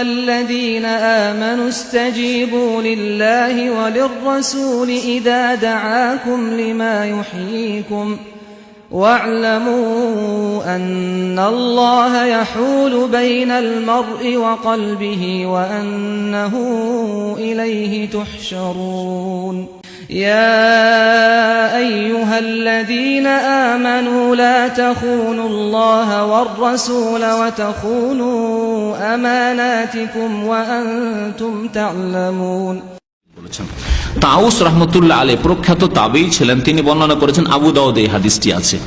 أيها الذين آمنوا استجيبوا لله وللرسول إذا دعاكم لما يحييكم واعلموا أن الله يحول بين المرء وقلبه وأنه إليه تحشرون يا أيها الذين آمنوا لا تخونوا الله والرسول وتخونوا أماناتكم وأنتم تعلمون। তাউস রাহমাতুল্লাহ আলাইহি প্রখ্যাত তাবেঈ ছিলেন, তিনি বর্ণনা করেছেন, আবু দাউদে এই হাদিসটি আছে।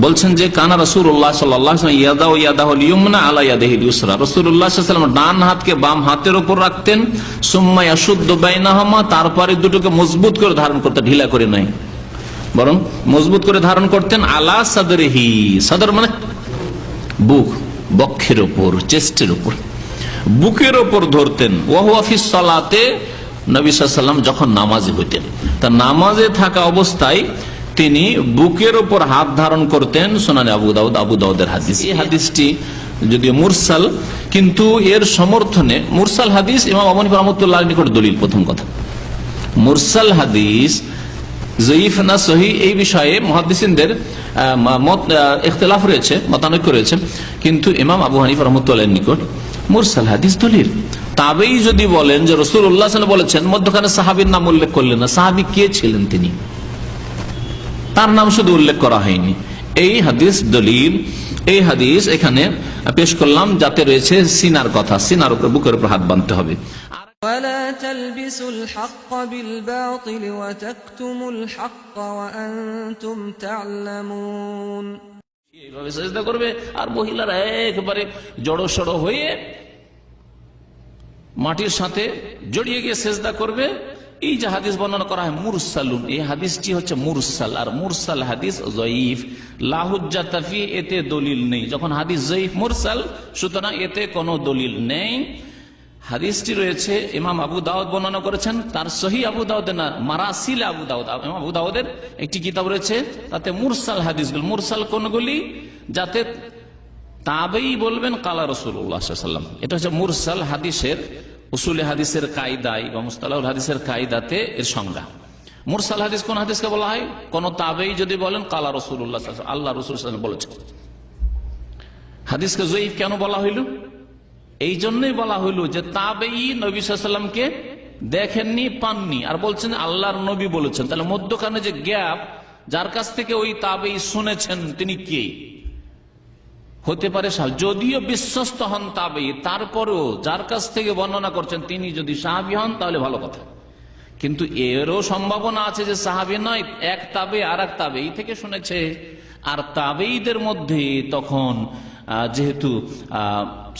বলছেন যে কানা রাসূলুল্লাহ সাল্লাল্লাহু আলাইহি ওয়াসাল্লাম ইয়াদাউ ইয়াদাহুল ইয়ুমনা আলা ইয়াদিহিল ইউসরা, রাসূলুল্লাহ সাল্লাল্লাহু আলাইহি ওয়াসাল্লাম ডান হাতকে বাম হাতের উপর রাখতেন, সুম্মা ইয়াশুদ্দু বাইনাহুমা, তারপরে দুটোকে মজবুত করে ধারণ করতেন, ঢিলা করে নয় বরং মজবুত করে ধারণ করতেন। আলা সাদরিহি, সাদর মানে বুক, বক্ষের উপর, চেস্টের উপর, বুকের উপর ধরতেন। ওয়া হুয়া ফিস সালাতে, নবী সাল্লাল্লাহু আলাইহি ওয়াসাল্লাম যখন নামাজে হইতেন, তা নামাজে থাকা অবস্থায় তিনি বুকের উপর হাত ধারণ করতেন। সুনানে আবু দাউদ, আবু দাউদের হাদিস। এই হাদিসটি যদিও মুরসাল, কিন্তু এর সমর্থনে মুরসাল হাদিস ইমাম আবু হানিফা রাহমাতুল্লাহ আলাইহির নিকট দলিল। প্রথম কথা, মুরসাল হাদিস যঈফ না সহিহ এই বিষয়ে মুহাদ্দিসিনদের ইখতিলাফ রয়েছে, মতানৈক্য রয়েছে, কিন্তু ইমাম আবু হানিফা রাহমাতুল্লাহ আলাইহির নিকট মুরসাল হাদিস দলিল। তাবেঈ যদি বলেন যে রাসূলুল্লাহ সাল্লাল্লাহু আলাইহি ওয়াসাল্লাম বলেছেন, মধ্যখানে সাহাবীর নাম উল্লেখ করলেন না, সাহাবী কে ছিলেন তিনি, তার নাম শুধু উল্লেখ করা হয়নি, এই হাদিস দলিল। এই হাদিস এখানে পেশ করলাম, যাতে রয়েছে সিনার কথা, সিনার উপর, বুকের উপর হাত বাঁধতে হবে। ولا تلبسوا الحق بالباطل وتكتموا الحق وأنتم تعلمون। এইভাবে সিজদা করবে আর মহিলারা একবারে জড়সড় হয়ে মাটির সাথে জড়িয়ে গিয়ে সিজদা করবে। এই যে হাদিস বর্ণনা করা হয় মুরসালুন, এই হাদিসটি হচ্ছে মুরসাল, আর মুরসাল হাদিস যঈফ, লা হুজ্জাতা ফি, এতে দলিল নেই। যখন হাদিস যঈফ মুরসাল, সুতরাং এতে কোনো দলিল নেই। হাদিসটি রয়েছে ইমাম আবু দাউদ বর্ণনা করেছেন, তার সহিহ আবু দাউদে না, মারাসিল আবু দাউদ, ইমাম আবু দাউদের একটি কিতাব রয়েছে, তাতে মুরসাল হাদিসগুলো, মুরসাল কোনগুলি, যাতে তাবেঈ বলবেন কালা রাসূলুল্লাহ সাল্লাল্লাহু আলাইহি ওয়াসাল্লাম। এটা হচ্ছে মুরসাল হাদিসের উসুলে হাদিসের কায়দায় বা মুস্তালাহুল হাদিসের কায়দাতে এর সংজ্ঞা। মুরসাল হাদিস কোন হাদিসকে বলা হয়? কোন তাবেঈ যদি বলেন কালা রাসূলুল্লাহ সাল্লাল্লাহু আলাইহি ওয়াসাল্লাম, আল্লাহ রাসূল সাল্লাল্লাহু আলাইহি ওয়াসাল্লাম বলেছেন। হাদিসকে যঈফ কেন বলা হইল? এই জন্যই বলা হইল যে তাবেঈ নবী সাল্লাল্লাহু আলাইহি ওয়াসাল্লামকে দেখেননি, পাননি, আর বলছেন আল্লাহর নবী বলেছেন। তাহলে মধ্যখানে যে গ্যাপ, যার কাছ থেকে ওই তাবেঈ শুনেছেন তিনি কে হতে পারে? যদিও বিশ্বস্ত হন তাবেঈ, তারপরেও যার কাছ থেকে বর্ণনা করছেন তিনি যদি সাহাবী হন তাহলে ভালো কথা, কিন্তু এরও সম্ভাবনা আছে যে সাহাবী নয়, এক তাবেঈ আর এক তাবেঈ থেকে শুনেছে। আর তাবেঈদের মধ্যে তখন যেহেতু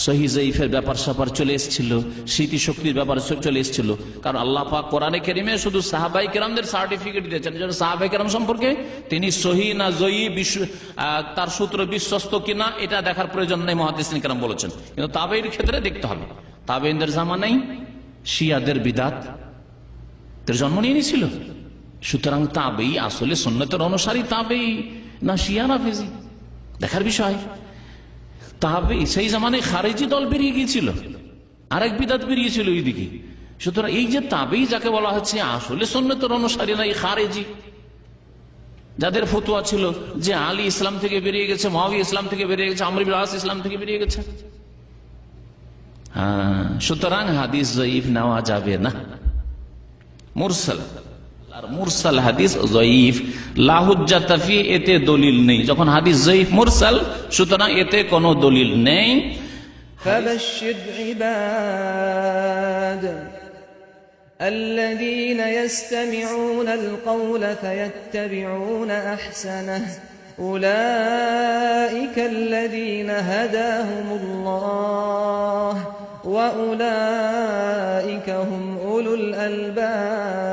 সহিহ যঈফের ব্যাপার স্যাপার চলে এসেছিল, স্মৃতিশক্তির ব্যাপার চলে এসেছিল, কারণ আল্লাহ পাক কোরআনে কারীমে শুধু সাহাবায়ে কেরামদের সার্টিফিকেট দিয়েছেন, যেন সাহাবায়ে কেরাম সম্পর্কে তিনি সহিহ না যঈফ, তার সূত্র বিশ্বস্ত কিনা এটা দেখার প্রয়োজন নেই, মুহাদ্দিসিন কেরাম বলেছেন। কিন্তু তাবেঈর ক্ষেত্রে দেখতে হবে। তাবেঈদের জামানায় শিয়াদের বিদআত জন্ম নিয়ে নিয়েছিল, সুতরাং তাবেঈ আসলে সুন্নতের অনুসারী তাবেঈ না শিয়া রাফেজি, দেখার বিষয়। তাবেঈ সেই জামানায় খারেজি দল বেরিয়ে গিয়েছিল, আরেক বিদআত বেরিয়েছিল এইদিকে। সুতরাং এই যে তাবেঈ যাকে বলা হচ্ছে আসলে সুন্নতের অনুসারী না, এই খারেজি, যাদের ফতোয়া ছিল যে আলী ইসলাম থেকে বেরিয়ে গেছে, মুয়াবিয়া ইসলাম থেকে বেরিয়ে গেছে, আমর ইবনে আস ইসলাম থেকে বেরিয়ে গেছে। সুতরাং হাদিস যঈফ নেওয়া যাবে না, মুরসাল। আর মুরসাল হাদিস যঈফ, লা হুজ্জাতা ফি, এতে দলিল নেই। যখন হাদিস যঈফ মুরসাল, সুতরাং এতে কোনো দলিল নেই। ফাবাশশির ইবাদ الذين يستمعون القول فيتبعون أحسنه أولئك الذين هداهم الله وأولئك هم أولو الألباب